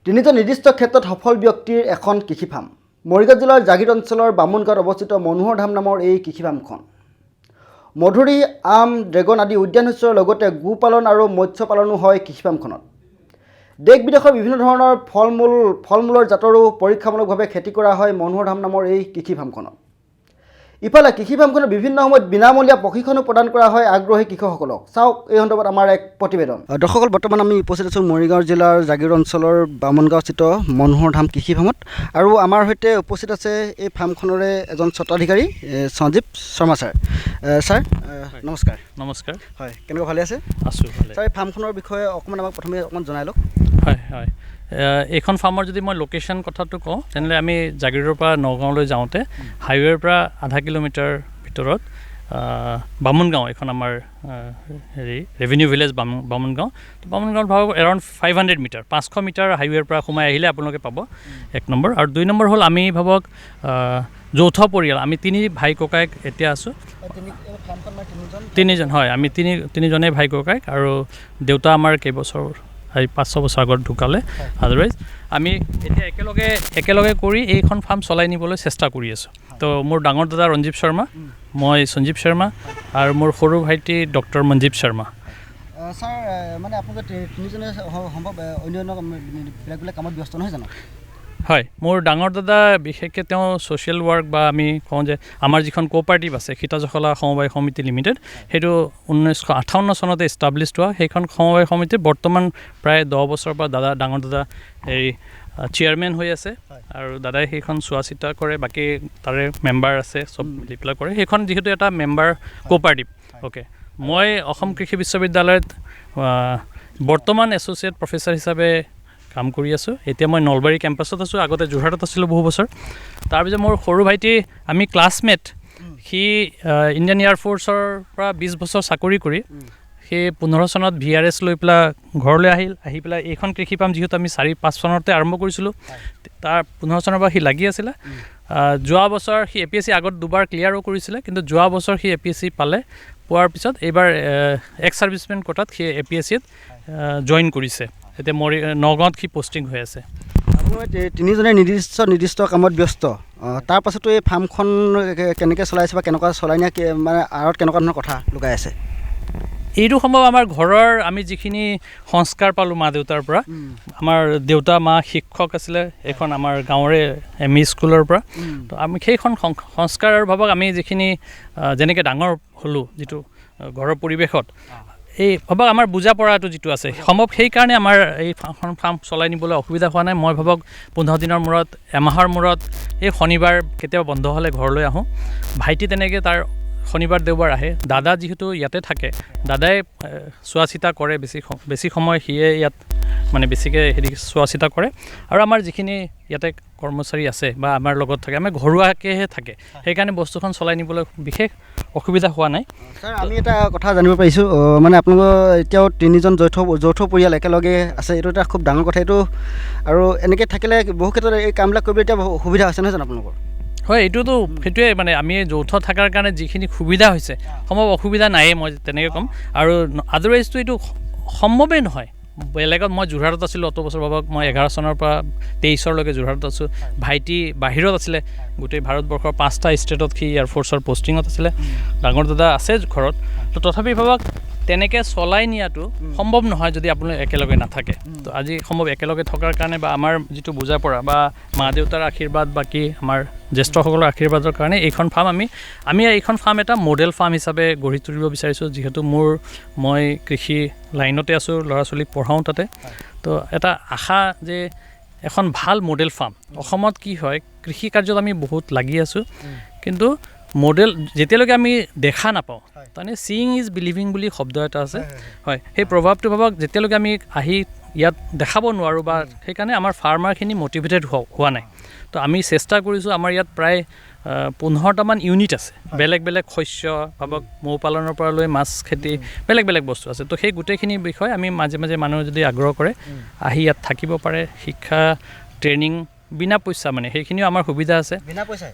তিনিজন নিৰ্দিষ্ট ক্ষেত্ৰত সফল ব্যক্তিৰ এখন কৃষি ফাৰ্ম। মৰিগাঁও জিলাৰ জাগিৰ অঞ্চলৰ বামুণগাঁৱত অৱস্থিত মনোহৰ ধাম নামৰ এই কৃষি ফাৰ্মখন মধুৰি, আম, ড্ৰেগন আদি উদ্যান শস্যৰ লগতে গোপালন আৰু মৎস্য পালনো হয় কৃষি ফাৰ্মখনত। দেশ বিদেশৰ বিভিন্ন ধৰণৰ ফল-মূলৰ জাতৰো পৰীক্ষামূলকভাৱে খেতি কৰা হয় মনোহৰ ধাম নামৰ এই কৃষি ফাৰ্মখনত। ইফালে কৃষি ফাৰ্মখনত বিভিন্ন সময়ত বিনামূলীয়া প্ৰশিক্ষণো প্ৰদান কৰা হয় আগ্ৰহী কৃষকসকলক। চাওক এই সন্দৰ্ভত আমাৰ এক প্ৰতিবেদন। দৰ্শকসকল, বৰ্তমান আমি উপস্থিত আছোঁ মৰিগাঁও জিলাৰ জাগিৰ অঞ্চলৰ বামুণগাঁওস্থিত মনোহৰ ধাম কৃষি ফাৰ্মত, আৰু আমাৰ সৈতে উপস্থিত আছে এই ফাৰ্মখনৰে এজন স্বত্বাধিকাৰী সঞ্জীৱ শৰ্মা ছাৰ। ছাৰ নমস্কাৰ। নমস্কাৰ। হয়, কেনেকুৱা ভালে আছে? আছোঁ ভালে। ছাৰ, এই ফাৰ্মখনৰ বিষয়ে অকণমান আমাক প্ৰথমে জনাই লওক। হয়, এইখন ফাৰ্মৰ যদি মই লোকেশ্যন কথাটো কওঁ তেনেহ'লে আমি জাগিৰৰ পৰা নগাঁৱলৈ যাওঁতে হাইৱেৰ পৰা আধা কিলোমিটাৰ ভিতৰত বামুণগাঁও, এখন আমাৰ ৰেভিনিউ ভিলেজ বামুণগাঁও। বামুণগাঁৱত ভাবক এৰাউণ্ড 500 মিটাৰ, 500 মিটাৰ হাইৱেৰ পৰা সোমাই আহিলে আপোনালোকে পাব, 1 নম্বৰ। আৰু 2 নম্বৰ হ'ল আমি ভাবক যৌথ পৰিয়াল, আমি 3 ভাই ককায়েক এতিয়া আছোঁ। তিনিজন, হয়, আমি তিনিজনেই ভাই ককায়েক, আৰু দেউতা আমাৰ কেইবছৰ 5-6 বছৰ আগত ঢুকালে। আদাৰৱাইজ আমি এতিয়া একেলগে কৰি এইখন ফাৰ্ম চলাই নিবলৈ চেষ্টা কৰি আছোঁ। তো মোৰ ডাঙৰ দাদা ৰঞ্জীৱ শৰ্মা, মই সঞ্জীৱ শৰ্মা, আৰু মোৰ সৰু ভাইটি ডক্টৰ মঞ্জীৱ শৰ্মা। ছাৰ, মানে আপোনালোকে তিনিজনে সম্ভৱ অন্য বেলেগ কামত ব্যস্ত নহয় জানো? হয়, মোৰ ডাঙৰ দাদা বিশেষকৈ তেওঁ ছ'চিয়েল ৱৰ্ক, বা আমি কওঁ যে আমাৰ যিখন কোঅপাৰেটিভ আছে সীতাজখলা সমবায় সমিতি লিমিটেড, সেইটো 1958 চনতে এষ্টাব্লিছড হোৱা সেইখন সমবায় সমিতি বৰ্তমান প্ৰায় 10 বছৰৰ পৰা ডাঙৰ দাদা চেয়াৰমেন হৈ আছে, আৰু দাদাই সেইখন চোৱা চিতা কৰে, বাকী তাৰে মেম্বাৰ আছে, চব মিলি পেলাই কৰে। সেইখন যিহেতু এটা মেম্বাৰ কোঅপাৰেটিভ। অ'কে, মই অসম কৃষি বিশ্ববিদ্যালয়ত বৰ্তমান এছ'চিয়েট প্ৰফেচাৰ হিচাপে কাম কৰি আছোঁ। এতিয়া মই নলবাৰী কেম্পাছত আছোঁ, আগতে যোৰহাটত আছিলোঁ বহু বছৰ। তাৰপিছত মোৰ সৰু ভাইটি, আমি ক্লাছমেট, সি ইণ্ডিয়ান এয়াৰফ'ৰ্চৰ পৰা 20 বছৰ চাকৰি কৰি সেই 15 চনত VRS লৈ পেলাই ঘৰলৈ আহি পেলাই এইখন কৃষি ফাৰ্ম যিহেতু আমি 4-5 চনতে আৰম্ভ কৰিছিলোঁ, তাৰ 15 চনৰ পৰা সি লাগি আছিলে। যোৱা বছৰ সি APSC আগত 2বাৰ ক্লিয়াৰো কৰিছিলে, কিন্তু যোৱা বছৰ সি APSC পোৱাৰ পিছত এইবাৰ এক্স ছাৰ্ভিচমেন কোটাত সি APSCত জইন কৰিছে। এতিয়া নগাঁৱত সি পষ্টিং হৈ আছে। আপোনালোকে তিনিজনে নিৰ্দিষ্ট কামত ব্যস্ত, তাৰ পাছতো এই ফাৰ্মখন কেনেকৈ চলাইছে বা কেনেকুৱা চলাই নিয়া, মানে আঁৰত কেনেকুৱা ধৰণৰ কথা লুকাই আছে? এইটো সম্ভৱ আমাৰ ঘৰৰ আমি যিখিনি সংস্কাৰ পালোঁ মা দেউতাৰ পৰা। আমাৰ দেউতা মা শিক্ষক আছিলে এখন আমাৰ গাঁৱৰে ME স্কুলৰ পৰা। তো আমি সেইখন সংস্কাৰ ভাবক আমি যিখিনি যেনেকৈ ডাঙৰ হ'লোঁ যিটো ঘৰৰ পৰিৱেশত, এই ভাবক আমাৰ বুজা পৰাটো যিটো আছে সম্ভৱ, সেইকাৰণে আমাৰ এই ফাৰ্ম চলাই নিবলৈ অসুবিধা হোৱা নাই। মই ভাবক 15 দিনৰ মূৰত, এমাহৰ মূৰত, এই শনিবাৰ কেতিয়াবা বন্ধ হ'লে ঘৰলৈ আহোঁ। ভাইটি তেনেকৈ তাৰ শনিবাৰ দেওবাৰ আহে। দাদা যিহেতু ইয়াতে থাকে, দাদাই চোৱা চিতা কৰে, বেছি সময় সিয়ে ইয়াত মানে বেছিকৈ চোৱা চিতা কৰে। আৰু আমাৰ যিখিনি ইয়াতে কৰ্মচাৰী আছে বা আমাৰ লগত থাকে, আমাৰ ঘৰুৱাকৈহে থাকে, সেইকাৰণে বস্তুখন চলাই নিবলৈ বিশেষ অসুবিধা হোৱা নাই। ছাৰ, আমি এটা কথা জানিব পাৰিছোঁ, মানে আপোনালোকৰ এতিয়াও 3জন যৌথ পৰিয়াল একেলগে আছে, এইটো এটা খুব ডাঙৰ কথা। এইটো আৰু এনেকৈ থাকিলে বহু ক্ষেত্ৰত এই কামবিলাক কৰিবলৈ এতিয়া সুবিধা হৈছে নহয় জানো আপোনালোকৰ? হয়, এইটোতো সেইটোৱে, মানে আমি যৌথ থকাৰ কাৰণে যিখিনি সুবিধা হৈছে সম্ভৱ অসুবিধা নায়েই, মই তেনেকৈ ক'ম। আৰু আদাৰৱাইজটো এইটো সম্ভৱেই নহয়। বেলেগত মই যোৰহাটত আছিলোঁ অত বছৰ, ভাবক মই 11 চনৰ পৰা 23 যোৰহাটত আছোঁ। ভাইটি বাহিৰত আছিলে, গোটেই ভাৰতবৰ্ষৰ 5টা ষ্টেটত সি এয়াৰফ'ৰ্চৰ পষ্টিঙত আছিলে। ডাঙৰ দাদা আছে ঘৰত। তো তথাপি ভাবক তেনেকৈ চলাই নিয়াটো সম্ভৱ নহয় যদি আপুনি একেলগে নাথাকে। তো আজি সম্ভৱ একেলগে থকাৰ কাৰণে বা আমাৰ যিটো বুজা পৰা বা মা দেউতাৰ আশীৰ্বাদ, বাকী আমাৰ জ্যেষ্ঠসকলৰ আশীৰ্বাদৰ কাৰণে এইখন ফাৰ্ম আমি এইখন ফাৰ্ম এটা মডেল ফাৰ্ম হিচাপে গঢ়ি তুলিব বিচাৰিছোঁ। যিহেতু মই কৃষি লাইনতে আছোঁ, ল'ৰা ছোৱালীক পঢ়াওঁ তাতে। তো এটা আশা যে এখন ভাল মডেল ফাৰ্ম, অসমত কি হয় কৃষি কাৰ্যত আমি বহুত লাগি আছোঁ, কিন্তু মডেল যেতিয়ালৈকে আমি দেখা নাপাওঁ, তাৰমানে ছিইং ইজ বিলিভিং বুলি শব্দ এটা আছে, হয়, সেই প্ৰভাৱটো ভাবক যেতিয়ালৈকে আমি আহি ইয়াত দেখাব নোৱাৰোঁ, বা সেইকাৰণে আমাৰ ফাৰ্মাৰখিনি মটিভেটেড হোৱা নাই। তো আমি চেষ্টা কৰিছোঁ, আমাৰ ইয়াত প্ৰায় 15টামান ইউনিট আছে, বেলেগ শস্য, ভাবক মৌ পালনৰ পৰা লৈ মাছ খেতি, বেলেগ বস্তু আছে। তো সেই গোটেইখিনি বিষয়ে আমি মাজে মানুহে যদি আগ্ৰহ কৰে আহি ইয়াত থাকিব পাৰে, শিক্ষা ট্ৰেইনিং বিনা পইচা, মানে সেইখিনিও আমাৰ সুবিধা আছে,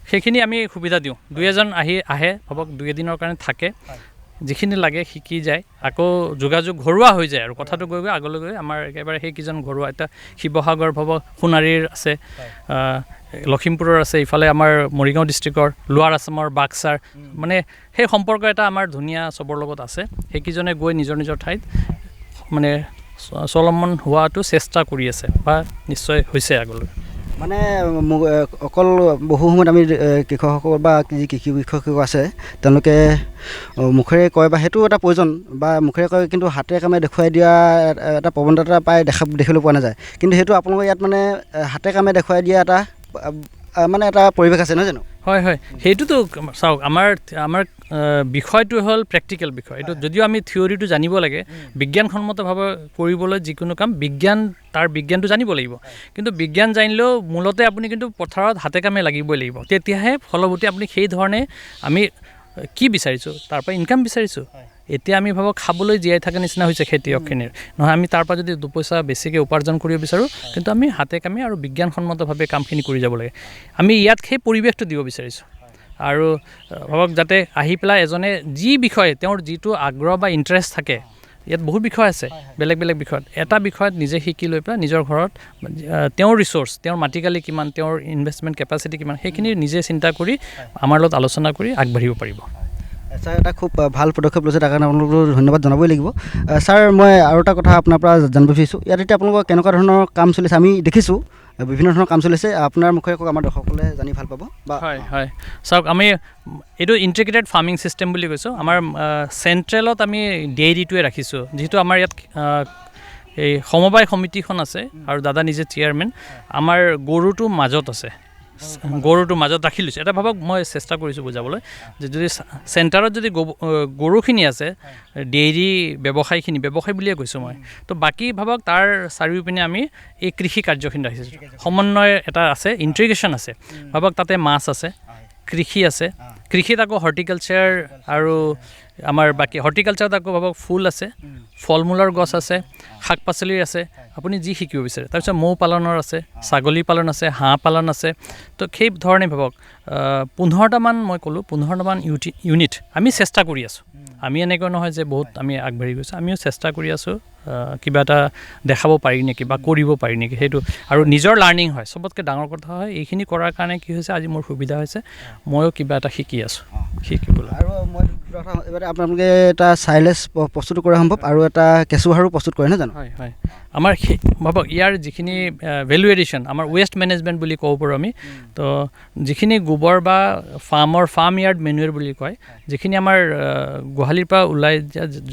সেইখিনি আমি সুবিধা দিওঁ। 2 এজন আহে, ভাবক 2 এদিনৰ কাৰণে থাকে, যিখিনি লাগে শিকি যায় আকৌ যোগাযোগ ঘৰুৱা হৈ যায় আৰু কথাটো গৈ গৈ আগলৈ গৈ আমাৰ একেবাৰে সেইকেইজন ঘৰুৱা এতিয়া শিৱসাগৰ সোণাৰীৰ আছে লখিমপুৰৰ আছে ইফালে আমাৰ মৰিগাঁও ডিষ্ট্ৰিক্টৰ লোৱাৰ আছামৰ বাক্সাৰ মানে সেই সম্পৰ্ক এটা আমাৰ ধুনীয়া চবৰ লগত আছে সেইকেইজনে গৈ নিজৰ নিজৰ ঠাইত মানে চলমান হোৱাটো চেষ্টা কৰি আছে বা নিশ্চয় হৈছে আগলৈ মানে অকল বহু সময়ত আমি কৃষকসকল বা যি কৃষি কৃষক আছে তেওঁলোকে মুখেৰে কয় বা সেইটো এটা প্ৰয়োজন বা মুখেৰে কয় কিন্তু হাতে কামে দেখুৱাই দিয়া এটা প্ৰৱণতা প্ৰায় দেখিবলৈ পোৱা নাযায় কিন্তু সেইটো আপোনালোকৰ ইয়াত মানে হাতে কামে দেখুৱাই দিয়া এটা মানে এটা পৰিৱেশ আছে নহয় জানো হয় হয় সেইটোতো চাওক আমাৰ বিষয়টো হ'ল প্ৰেক্টিকেল বিষয় এইটো যদিও আমি থিয়ৰিটো জানিব লাগে বিজ্ঞানসন্মতভাৱে কৰিবলৈ যিকোনো কাম তাৰ বিজ্ঞানটো জানিব লাগিব কিন্তু বিজ্ঞান জানিলেও মূলতে আপুনি কিন্তু পথাৰত হাতে কামে লাগিবই লাগিব তেতিয়াহে ফলৱৰ্তী আপুনি সেই ধৰণে আমি কি বিচাৰিছোঁ তাৰ পৰা ইনকাম বিচাৰিছোঁ এতিয়া আমি ভাবক খাবলৈ জীয়াই থকা নিচিনা হৈছে খেতিয়কখিনিৰ নহয় আমি তাৰ পৰা যদি দুপইচা বেছিকৈ উপাৰ্জন কৰিব বিচাৰোঁ কিন্তু আমি হাতে কামে আৰু বিজ্ঞানসন্মতভাৱে কামখিনি কৰি যাব লাগে আমি ইয়াত সেই পৰিৱেশটো দিব বিচাৰিছোঁ আৰু ভাবক যাতে আহি পেলাই এজনে যি বিষয়ে তেওঁৰ যিটো আগ্ৰহ বা ইণ্টাৰেষ্ট থাকে ইয়াত বহুত বিষয় আছে বেলেগ বেলেগ বিষয়ত এটা বিষয়ত নিজে শিকি লৈ পেলাই নিজৰ ঘৰত তেওঁৰ ৰিচোৰ্চ তেওঁৰ মাটিকালি কিমান তেওঁৰ ইনভেষ্টমেণ্ট কেপাচিটি কিমান সেইখিনি নিজে চিন্তা কৰি আমাৰ লগত আলোচনা কৰি আগবাঢ়িব পাৰিব ছাৰ এটা খুব ভাল পদক্ষেপ লৈছে তাৰ কাৰণে আপোনালোকক ধন্যবাদ জনাবই লাগিব ছাৰ মই আৰু এটা কথা আপোনাৰ পৰা জানিব বিচাৰিছোঁ ইয়াত এতিয়া আপোনালোকৰ কেনেকুৱা ধৰণৰ কাম চলিছে আমি দেখিছোঁ বিভিন্ন ধৰণৰ কাম চলিছে আপোনাৰ মুখেৰে কওক আমাৰ দৰ্শকসকলে জানি ভাল পাব বা হয় হয় চাওক আমি এইটো ইণ্টিগ্ৰেটেড ফাৰ্মিং ছিষ্টেম বুলি কৈছোঁ আমাৰ চেণ্ট্ৰেলত আমি ডেইৰীটোৱে ৰাখিছোঁ যিহেতু আমাৰ ইয়াত এই সমবায় সমিতিখন আছে আৰু দাদা নিজে চেয়াৰমেন আমাৰ গৰুটো মাজত আছে গৰুটো মাজত ৰাখি লৈছোঁ এটা ভাবক মই চেষ্টা কৰিছোঁ বুজাবলৈ যে যদি চেণ্টাৰত যদি গৰুখিনি আছে ডেইৰী ব্যৱসায় বুলিয়ে কৈছোঁ মই তো বাকী ভাবক তাৰ চাৰিওপিনে আমি এই কৃষি কাৰ্যখিনি ৰাখিছোঁ সমন্বয় এটা আছে ইণ্টিগ্ৰেশ্যন আছে ভাবক তাতে মাছ আছে কৃষি আছে কৃষিত আকৌ হৰ্টিকালচাৰ আৰু আমাৰ বাকী হৰ্টিকালচাৰত আকৌ ভাবক ফুল আছে ফল মূলৰ গছ আছে শাক পাচলিৰ আছে আপুনি যি শিকিব বিচাৰে তাৰপিছত মৌ পালনৰ আছে ছাগলী পালন আছে হাঁহ পালন আছে তো সেই ধৰণে ভাবক 15টামান মই ক'লোঁ 15টামান ইউনিট আমি চেষ্টা কৰি আছোঁ আমি এনেকৈ নহয় যে বহুত আমি আগবাঢ়ি গৈছোঁ আমিও চেষ্টা কৰি আছোঁ কিবা এটা দেখাব পাৰি নেকি বা কৰিব পাৰি নেকি সেইটো আৰু নিজৰ লাৰ্ণিং হয় চবতকৈ ডাঙৰ কথা হয় এইখিনি কৰাৰ কাৰণে কি হৈছে আজি মোৰ সুবিধা হৈছে ময়ো কিবা এটা শিকি আছোঁ শিকিবলৈ আৰু মই এবাৰ আপোনালোকে এটা চাইলেজ প্ৰস্তুত কৰা সম্ভৱ আৰু এটা কেঁচুসাৰো প্ৰস্তুত কৰে নহয় জানো হয় হয় আমাৰ ভাবক ইয়াৰ যিখিনি ভেলু এডিশ্যন আমাৰ ৱেষ্ট মেনেজমেণ্ট বুলি ক'ব পাৰোঁ আমি তো যিখিনি গোবৰ বা ফাৰ্ম ইয়াৰ্ড মেনুৱেৰ বুলি কয় যিখিনি আমাৰ গোহালিৰ পৰা ওলাই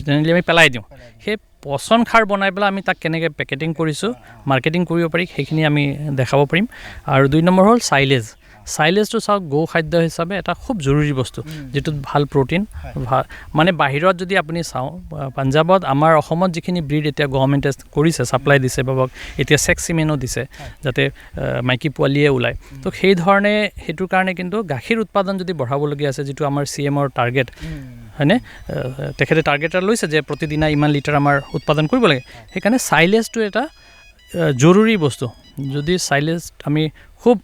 জেনেৰেলি আমি পেলাই দিওঁ সেই পচন সাৰ বনাই পেলাই আমি তাক কেনেকৈ পেকেটিং কৰিছোঁ মাৰ্কেটিং কৰিব পাৰি সেইখিনি আমি দেখাব পাৰিম আৰু 2 নম্বৰ হ'ল চাইলেজটো চাওক গৌ খাদ্য হিচাপে এটা খুব জৰুৰী বস্তু যিটোত ভাল প্ৰ'টিন ভাল মানে বাহিৰত যদি আপুনি চাওঁ পাঞ্জাৱত আমাৰ অসমত যিখিনি ব্ৰীড এতিয়া গভৰ্ণমেণ্টে কৰিছে ছাপ্লাই দিছে বাবক এতিয়া চেক্সিমেনো দিছে যাতে মাইকী পোৱালিয়ে ওলায় তো সেই ধৰণে সেইটোৰ কাৰণে কিন্তু গাখীৰ উৎপাদন যদি বঢ়াবলগীয়া আছে যিটো আমাৰ CMৰ টাৰ্গেট হয়নে তেখেতে টাৰ্গেট এটা লৈছে যে প্ৰতিদিনা ইমান লিটাৰ আমাৰ উৎপাদন কৰিব লাগে সেইকাৰণে চাইলেজটো এটা জৰুৰী বস্তু যদি চাইলেজ আমি খুব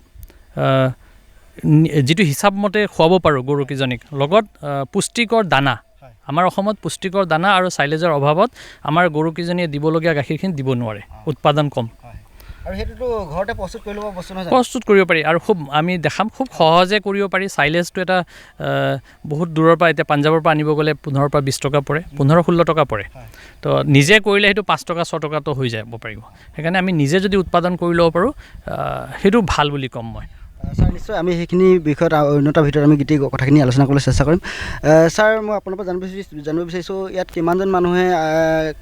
যিটো হিচাপমতে খুৱাব পাৰোঁ গৰুকেইজনীক লগত পুষ্টিকৰ দানা আমাৰ অসমত পুষ্টিকৰ দানা আৰু চাইলেজৰ অভাৱত আমাৰ গৰুকেইজনীয়ে দিবলগীয়া গাখীৰখিনি দিব নোৱাৰে উৎপাদন কম আৰু সেইটোতো ঘৰতে প্ৰস্তুত কৰি ল'ব বস্তু নহয় প্ৰস্তুত কৰিব পাৰি আৰু খুব আমি দেখাম খুব সহজে কৰিব পাৰি চাইলেজটো এটা বহুত দূৰৰ পৰা এতিয়া পাঞ্জাৱৰ পৰা আনিব গ'লে 15 পৰা 20 টকা পৰে 15-16 টকা পৰে তো নিজে কৰিলে সেইটো 5 টকা 6 টকাতো হৈ যাব পাৰিব সেইকাৰণে আমি নিজে যদি উৎপাদন কৰি ল'ব পাৰোঁ সেইটো ভাল বুলি ক'ম মই ছাৰ নিশ্চয় আমি সেইখিনি বিষয়ত অন্যতাৰ ভিতৰত আমি গোটেই কথাখিনি আলোচনা কৰিবলৈ চেষ্টা কৰিম ছাৰ মই আপোনাৰ পৰা জানিব বিচাৰিছোঁ ইয়াত কিমানজন মানুহে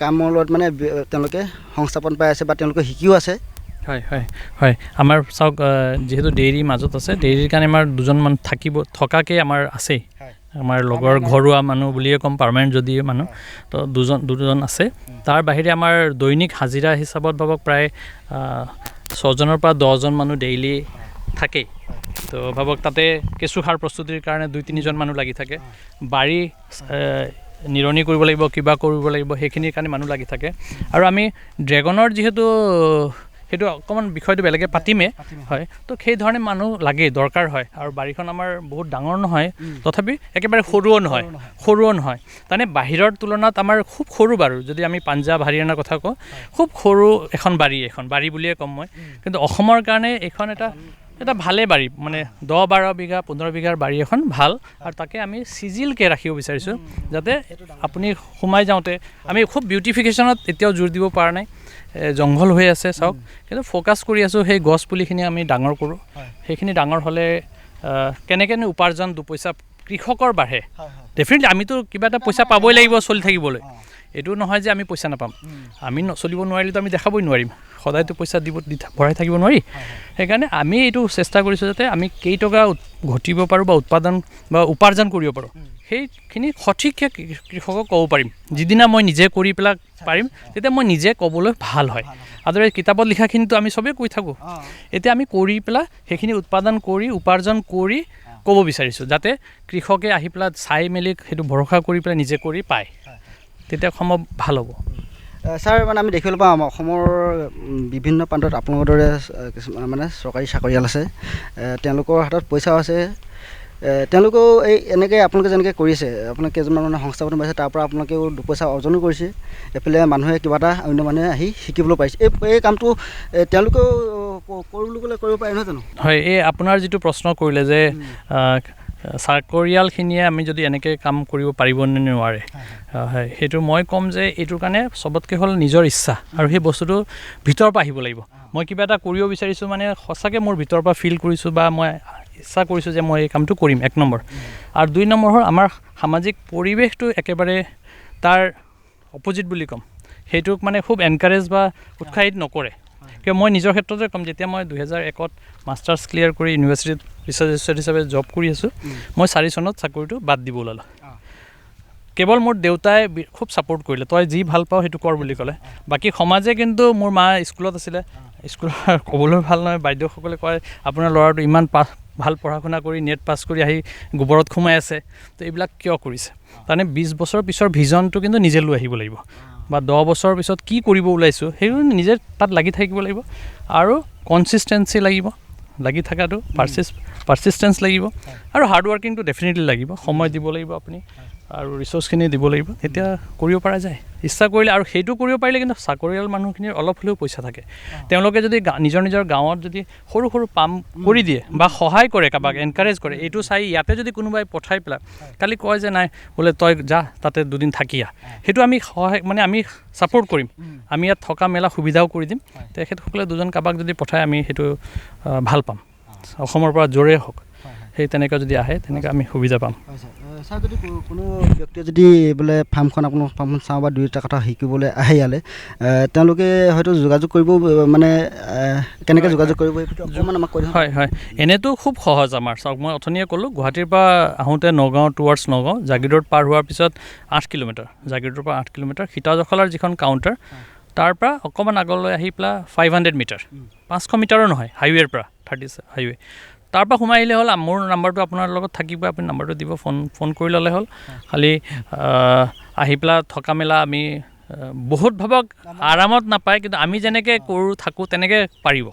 কামৰ লগত মানে তেওঁলোকে সংস্থাপন পাই আছে বা তেওঁলোকে শিকিও আছে হয় হয় হয় আমাৰ চাওক যিহেতু ডেইৰীৰ মাজত আছে ডেইৰীৰ কাৰণে আমাৰ 2জন মানুহ থকাকৈ আমাৰ আছেই আমাৰ লগৰ ঘৰুৱা মানুহ বুলিয়ে ক'ম পাৰ্মানেণ্ট যদি মানুহ তো দুজন আছে তাৰ বাহিৰে আমাৰ দৈনিক হাজিৰা হিচাপত ভাবক প্ৰায় 6জনৰ পৰা 10জন মানুহ ডেইলি থাকেই তো ভাবক তাতে কেঁচুসাৰ প্ৰস্তুতিৰ কাৰণে 2-3জন মানুহ লাগি থাকে বাৰী নিৰণি কৰিব লাগিব কিবা কৰিব লাগিব সেইখিনিৰ কাৰণে মানুহ লাগি থাকে আৰু আমি ড্ৰেগনৰ যিহেতু সেইটো অকণমান বিষয়টো বেলেগে পাতিমে হয় তো সেইধৰণে মানুহ লাগে দৰকাৰ হয় আৰু বাৰীখন আমাৰ বহুত ডাঙৰ নহয় তথাপি একেবাৰে সৰুও নহয় তাৰমানে বাহিৰৰ তুলনাত আমাৰ খুব সৰু বাৰু যদি আমি পাঞ্জাৱ হাৰিয়ানাৰ কথা কওঁ খুব সৰু এখন বাৰী বুলিয়ে ক'ম মই কিন্তু অসমৰ কাৰণে এইখন এটা ভালে বাৰী মানে 10-12 বিঘা 15 বিঘাৰ বাৰী এখন ভাল আৰু তাকে আমি চিজিলকৈ ৰাখিব বিচাৰিছোঁ যাতে আপুনি সোমাই যাওঁতে আমি খুব বিউটিফিকেশ্যনত এতিয়াও জোৰ দিব পৰা নাই জংঘল হৈ আছে চাওক কিন্তু ফ'কাছ কৰি আছোঁ সেই গছ পুলিখিনি আমি ডাঙৰ কৰোঁ সেইখিনি ডাঙৰ হ'লে কেনেকৈ উপাৰ্জন দুপইচা কৃষকৰ বাঢ়ে ডেফিনেটলি আমিতো কিবা এটা পইচা পাবই লাগিব চলি থাকিবলৈ এইটো নহয় যে আমি পইচা নাপাম আমি চলিব নোৱাৰিলেতো আমি দেখাবই নোৱাৰিম সদায়তো পইচা ভৰাই থাকিব নোৱাৰি সেইকাৰণে আমি এইটো চেষ্টা কৰিছোঁ যাতে আমি কেইটকা ঘটিব পাৰোঁ বা উপাৰ্জন কৰিব পাৰোঁ সেইখিনি সঠিককৈ কৃষকক ক'ব পাৰিম যিদিনা মই নিজে কৰি পেলাই পাৰিম তেতিয়া মই নিজে ক'বলৈ ভাল হয় আদৰে কিতাপত লিখাখিনিতো আমি চবেই কৈ থাকোঁ এতিয়া আমি কৰি পেলাই সেইখিনি উৎপাদন কৰি উপাৰ্জন কৰি ক'ব বিচাৰিছোঁ যাতে কৃষকে আহি পেলাই চাই মেলি সেইটো ভৰসা কৰি পেলাই নিজে কৰি পায় তেতিয়া সম্ভৱ ভাল হ'ব ছাৰ মানে আমি দেখিবলৈ পাওঁ অসমৰ বিভিন্ন প্ৰান্তত আপোনালোকৰ দৰে কিছুমান মানে চৰকাৰী চাকৰিয়াল আছে তেওঁলোকৰ হাতত পইচাও আছে তেওঁলোকেও এই এনেকৈ আপোনালোকে যেনেকৈ কৰিছে আপোনালোকে কেইজনমান মানে সংস্থাপন পাইছে তাৰ পৰা আপোনালোকেও দুপইচা অৰ্জনো কৰিছে এফালে মানুহে কিবা এটা অন্য মানুহে আহি শিকিবলৈ পাৰিছে এই কামটো তেওঁলোকেও কৰোঁ বুলি ক'লে কৰিব পাৰে নহয় জানো হয় এই আপোনাৰ যিটো প্ৰশ্ন কৰিলে যে চাকৰিয়ালখিনিয়ে আমি যদি এনেকৈ কাম কৰিব পাৰিব নে নোৱাৰে হয় সেইটো মই ক'ম যে এইটোৰ কাৰণে চবতকৈ হ'ল নিজৰ ইচ্ছা আৰু সেই বস্তুটো ভিতৰৰ পৰা আহিব লাগিব মই কিবা এটা কৰিব বিচাৰিছোঁ মানে সঁচাকৈ মোৰ ভিতৰৰ পৰা ফিল কৰিছোঁ বা মই ইচ্ছা কৰিছোঁ যে মই এই কামটো কৰিম 1 নম্বৰ আৰু 2 নম্বৰ হ'ল আমাৰ সামাজিক পৰিৱেশটো একেবাৰে তাৰ অপজিট বুলি ক'ম সেইটোক মানে খুব এনকাৰেজ বা উৎসাহিত নকৰে কিয় মই নিজৰ ক্ষেত্ৰতে ক'ম যেতিয়া মই 2001ত মাষ্টাৰ্ছ ক্লিয়াৰ কৰি ইউনিভাৰ্চিটিত ৰিচাৰ্চ এছ'চিয়েট হিচাপে জব কৰি আছোঁ মই 4 চনত চাকৰিটো বাদ দিব ওলালোঁ কেৱল মোৰ দেউতাই খুব ছাপোৰ্ট কৰিলে তই যি ভাল পাওঁ সেইটো কৰ বুলি ক'লে বাকী সমাজে কিন্তু মোৰ মা স্কুলত আছিলে স্কুলত ক'বলৈ ভাল নহয় বাইদেউসকলে কয় আপোনাৰ ল'ৰাটো ইমান ভাল পঢ়া শুনা কৰি নেট পাছ কৰি আহি গোবৰত সোমাই আছে তো এইবিলাক কিয় কৰিছে তাৰমানে 20 বছৰ পিছৰ ভিজনটো কিন্তু নিজে লৈ আহিব লাগিব বা 10 বছৰৰ পিছত কি কৰিব ওলাইছোঁ সেইটো নিজে তাত লাগি থাকিব লাগিব আৰু কনচিষ্টেঞ্চি লাগিব লাগি থকাটো পাৰ্চিষ্টেঞ্চ লাগিব আৰু হাৰ্ড ৱৰ্কিংটো ডেফিনেটলি লাগিব সময় দিব লাগিব আপুনি আৰু ৰিচোৰ্চখিনি দিব লাগিব তেতিয়া কৰিব পৰা যায় ইচ্ছা কৰিলে আৰু সেইটো কৰিব পাৰিলে কিন্তু চাকৰিয়াল মানুহখিনিৰ অলপ হ'লেও পইচা থাকে তেওঁলোকে যদি নিজৰ গাঁৱত যদি সৰু পাম্প কৰি দিয়ে বা সহায় কৰে কাৰোবাক এনকাৰেজ কৰে এইটো চাই ইয়াতে যদি কোনোবাই পঠাই পেলাই কালি কয় যে নাই বোলে তই যা তাতে 2 দিন থাকি আহ সেইটো আমি সহায় মানে আমি ছাপোৰ্ট কৰিম আমি ইয়াত থকা মেলা সুবিধাও কৰি দিম তেখেতসকলে 2জন কাৰোবাক যদি পঠায় আমি সেইটো ভাল পাম অসমৰ পৰা জোৰে হওক সেই তেনেকৈ যদি আহে তেনেকৈ আমি সুবিধা পাম ছাৰ যদি কোনো ব্যক্তিয়ে যদি বোলে ফাৰ্মখন আপোনাৰ ফাৰ্মখন চাওঁ বা 2-এটা কথা শিকিবলৈ আহে ইয়ালৈ তেওঁলোকে হয়তো যোগাযোগ কৰিব মানে কেনেকৈ যোগাযোগ কৰিব অকণমান আমাক কৈ দিয়ক হয় এনেতো খুব সহজ আমাৰ চাওক মই অথনিয়ে ক'লোঁ গুৱাহাটীৰ পৰা আহোঁতে নগাঁও টুৱাৰ্ডছ নগাঁও জাগিৰোড পাৰ হোৱাৰ পিছত 8 কিলোমিটাৰ জাগিৰোডৰ পৰা 8 কিলোমিটাৰ সীতাজখলাৰ যিখন কাউণ্টাৰ তাৰ পৰা অকণমান আগলৈ আহি পেলাই 500 মিটাৰ 500 মিটাৰো নহয় হাইৱেৰ পৰা 30 হাইৱে তাৰ পৰা সোমাই আহিলে হ'ল মোৰ নাম্বাৰটো আপোনাৰ লগত থাকিব আপুনি নাম্বাৰটো দিব ফোন কৰি ল'লে হ'ল খালি আহি পেলাই থকা মেলা আমি বহুত ভাবক আৰামত নাপায় কিন্তু আমি যেনেকৈ থাকোঁ তেনেকৈ পাৰিব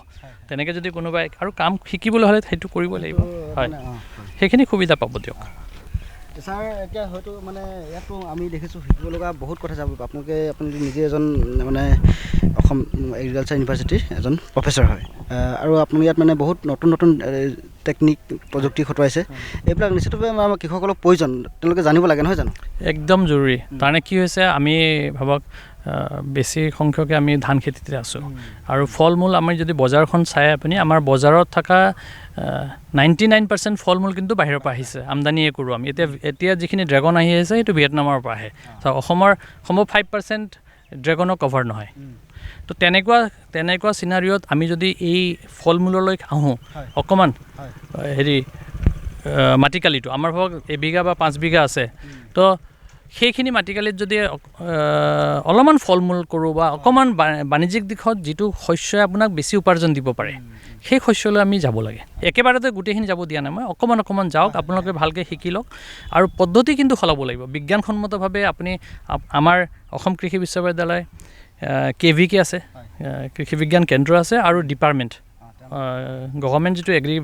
তেনেকৈ যদি কোনোবাই আৰু কাম শিকিবলৈ হ'লে সেইটো কৰিব লাগিব হয় সেইখিনি সুবিধা পাব দিয়ক ছাৰ এতিয়া হয়তো মানে ইয়াতো আমি দেখিছোঁ শিকিব লগা বহুত কথা যাব আপুনি নিজে এজন মানে অসম এগ্ৰিকালচাৰ ইউনিভাৰ্চিটিৰ এজন প্ৰফেচৰ হয় আৰু আপুনি ইয়াত মানে বহুত নতুন টেকনিক প্ৰযুক্তি খটুৱাইছে এইবিলাক নিশ্চিতভাৱে আমাৰ কৃষকসকলক প্ৰয়োজন তেওঁলোকে জানিব লাগে নহয় জানো একদম জৰুৰী তাৰমানে কি হৈছে আমি ভাবক বেছি সংখ্যকে আমি ধান খেতিতে আছোঁ আৰু ফল মূল আমি যদি বজাৰখন চাই আপুনি আমাৰ বজাৰত থকা 99% ফল মূল কিন্তু বাহিৰৰ পৰা আহিছে আমদানিয়ে কৰোঁ আমি এতিয়া যিখিনি ড্ৰেগন আহি আছে সেইটো ভিয়েটনামৰ পৰা আহে অসমৰ 5% ড্ৰেগনো কভাৰ নহয় তো তেনেকুৱা চিনাৰিঅ'ত আমি যদি এই ফল মূললৈ আহোঁ অকণমান হেৰি মাটিকালিটো আমাৰ ধৰক 1 বিঘা বা 5 বিঘা আছে তো সেইখিনি মাটিকালিত যদি অলপমান ফল মূল কৰোঁ বা অকণমান বাণিজ্যিক দিশত যিটো শস্যই আপোনাক বেছি উপাৰ্জন দিব পাৰে সেই শস্যলৈ আমি যাব লাগে একেবাৰতে গোটেইখিনি যাব দিয়া নাই মই অকণমান যাওক আপোনালোকে ভালকৈ শিকি লওক আৰু পদ্ধতি কিন্তু সলাব লাগিব বিজ্ঞানসন্মতভাৱে আপুনি আমাৰ অসম কৃষি বিশ্ববিদ্যালয় KVK আছে, কৃষি বিজ্ঞান কেন্দ্ৰ আছে আৰু ডিপাৰ্টমেণ্ট গভৰ্ণমেণ্ট যিটো এগ্ৰি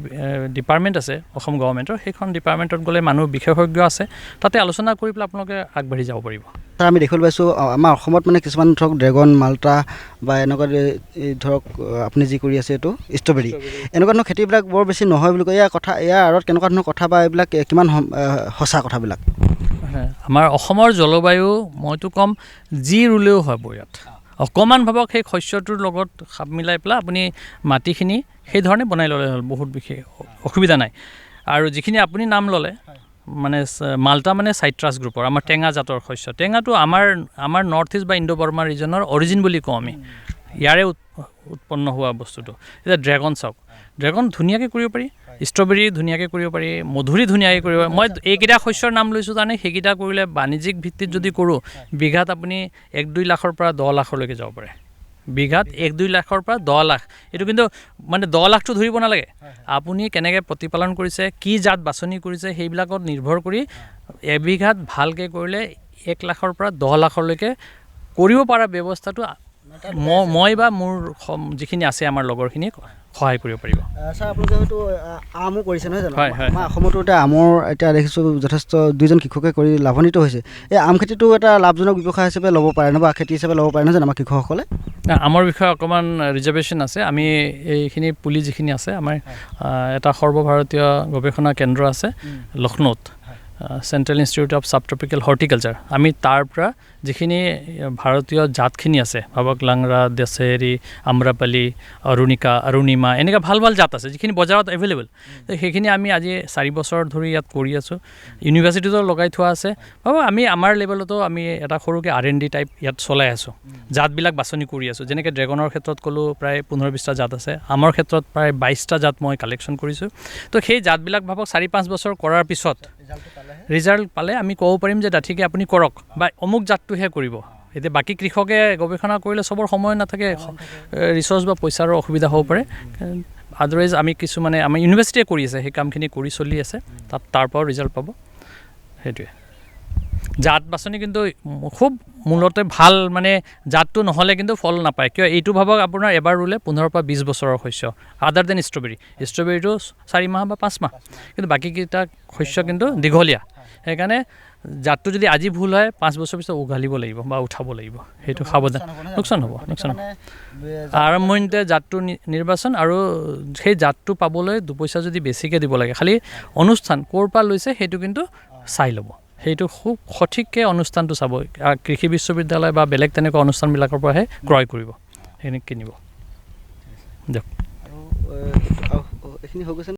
ডিপাৰ্টমেণ্ট আছে অসম গভৰ্ণমেণ্টৰ, সেইখন ডিপাৰ্টমেণ্টত গ'লে মানুহ বিশেষজ্ঞ আছে, তাতে আলোচনা কৰি পেলাই আপোনালোকে আগবাঢ়ি যাব পাৰিব। ছাৰ, আমি দেখিবলৈ পাইছোঁ আমাৰ অসমত মানে কিছুমান ধৰক ড্ৰেগন, মাল্টা বা এনেকুৱা ধৰক আপুনি যি কৰি আছে এইটো ষ্ট্ৰবেৰী, এনেকুৱা ধৰণৰ খেতিবিলাক বৰ বেছি নহয় বুলি কয়। ইয়াৰ আঁৰত কেনেকুৱা ধৰণৰ কথা বা এইবিলাক কিমান সঁচা কথাবিলাক? আমাৰ অসমৰ জলবায়ু মইতো ক'ম যি ৰুলেও হয় ইয়াত। অকণমান ভাবক সেই শস্যটোৰ লগত খাপ মিলাই পেলাই আপুনি মাটিখিনি সেই ধৰণে বনাই ল'লে হ'ল, বহুত বিশেষ অসুবিধা নাই। আৰু যিখিনি আপুনি নাম ল'লে মানে মাল্টা মানে চাইট্ৰাছ গ্ৰুপৰ আমাৰ টেঙা জাতৰ শস্য। টেঙাটো আমাৰ নৰ্থ ইষ্ট বা ইণ্ডো বাৰ্মা ৰিজনৰ অৰিজিন বুলি কওঁ আমি, ইয়াৰে উৎপন্ন হোৱা বস্তুটো। এতিয়া ড্ৰেগন চাওক, ড্ৰেগন ধুনীয়াকৈ কৰিব পাৰি, ষ্ট্ৰবেৰী ধুনীয়াকৈ কৰিব পাৰি, মধুৰি ধুনীয়াকৈ কৰিব পাৰি। মই এইকেইটা শস্যৰ নাম লৈছোঁ কাৰণে সেইকেইটা কৰিলে বাণিজ্যিক ভিত্তিত যদি কৰোঁ, বিঘাত আপুনি 1-2 লাখৰ পৰা 10 লাখলৈকে যাব পাৰে। বিঘাত 1-2 লাখৰ পৰা 10 লাখ। এইটো কিন্তু মানে 10 লাখটো ধৰিব নালাগে, আপুনি কেনেকৈ প্ৰতিপালন কৰিছে, কি জাত বাছনি কৰিছে, সেইবিলাকত নিৰ্ভৰ কৰি এবিঘাত ভালকৈ কৰিলে 1 লাখৰ পৰা 10 লাখলৈকে কৰিব পৰা ব্যৱস্থাটো মই বা মোৰ যিখিনি আছে আমাৰ লগৰখিনিক সহায় কৰিব পাৰিব। ছাৰ, আপোনালোকে হয়তো আমো কৰিছে নহয় জানো? হয়, হয়। আমাৰ অসমতো এতিয়া আমৰ এতিয়া দেখিছোঁ যথেষ্ট 2জন কৃষকে কৰি লাভান্বিত হৈছে। এই আম খেতিটো এটা লাভজনক ব্যৱসায় হিচাপে ল'ব পাৰে ন, বা খেতি হিচাপে ল'ব পাৰে নহয় জানো আমাৰ কৃষকসকলে? আমৰ বিষয়ে অকণমান ৰিজাৰ্ভেশ্যন আছে। আমি এইখিনি পুলি যিখিনি আছে, আমাৰ এটা সৰ্বভাৰতীয় গৱেষণা কেন্দ্ৰ আছে লক্ষ্ণৌত, চেণ্ট্ৰেল ইনষ্টিটিউট অফ ছাবট্ৰপিকেল হৰ্টিকালচাৰ। আমি তাৰ পৰা যিখিনি ভাৰতীয় জাতখিনি আছে, ভাবক লাংৰা, দেচেৰি, আম্ৰাপালি, অৰুণিমা, এনেকুৱা ভাল ভাল জাত আছে যিখিনি বজাৰত এভেইলেবল। সেইখিনি আমি আজি 4 বছৰ ধৰি ইয়াত কৰি আছোঁ। ইউনিভাৰ্চিটিতো লগাই থোৱা আছে। ভাবক আমি আমাৰ লেভেলতো আমি এটা সৰুকৈ R&D টাইপ ইয়াত চলাই আছোঁ, জাতবিলাক বাছনি কৰি আছোঁ। যেনেকৈ ড্ৰেগনৰ ক্ষেত্ৰত ক'লোঁ প্ৰায় 15-20টা জাত আছে, আমৰ ক্ষেত্ৰত প্ৰায় 22টা জাত মই কালেকশ্যন কৰিছোঁ। তো সেই জাতবিলাক ভাবক 4-5 বছৰ কৰাৰ পিছত ৰিজাল্ট পালে আমি ক'ব পাৰিম যে ঠিকে আপুনি কৰক বা অমুক জাতটোহে কৰিব। এতিয়া বাকী কৃষকে গৱেষণা কৰিলে চবৰ সময় নাথাকে, ৰিচৰ্চ বা পইচাৰো অসুবিধা হ'ব পাৰে। আদাৰৱাইজ আমি কিছুমানে আমাৰ ইউনিভাৰ্চিটিয়ে কৰি আছে, সেই কামখিনি কৰি চলি আছে, তাৰ পৰাও ৰিজাল্ট পাব। সেইটোৱে জাত বাছনি কিন্তু খুব মূলতে ভাল, মানে জাতটো নহ'লে কিন্তু ফল নাপায়। কিয় এইটো ভাবক আপোনাৰ এবাৰ ৰুলে 15 পৰা 20 বছৰৰ শস্য, আদাৰ দেন ষ্ট্ৰবেৰীটো 4 মাহ বা 5 মাহ, কিন্তু বাকীকেইটা শস্য কিন্তু দীঘলীয়া। সেইকাৰণে জাতটো যদি আজি ভুল হয় 5 বছৰ পিছত উঘালিব লাগিব বা উঠাব লাগিব, সেইটো সাৱধান, লোকচান হ'ব। আৰম্ভণিতে জাতটো নিৰ্বাচন, আৰু সেই জাতটো পাবলৈ 2 পইচা যদি বেছিকৈ দিব লাগে, খালি অনুষ্ঠান ক'ৰ পৰা লৈছে সেইটো কিন্তু চাই ল'ব। সেইটো খুব সঠিককৈ অনুষ্ঠানটো চাব, কৃষি বিশ্ববিদ্যালয় বা বেলেগ তেনেকুৱা অনুষ্ঠানবিলাকৰ পৰাহে ক্ৰয় কৰিব, সেইখিনি কিনিব। দিয়ক।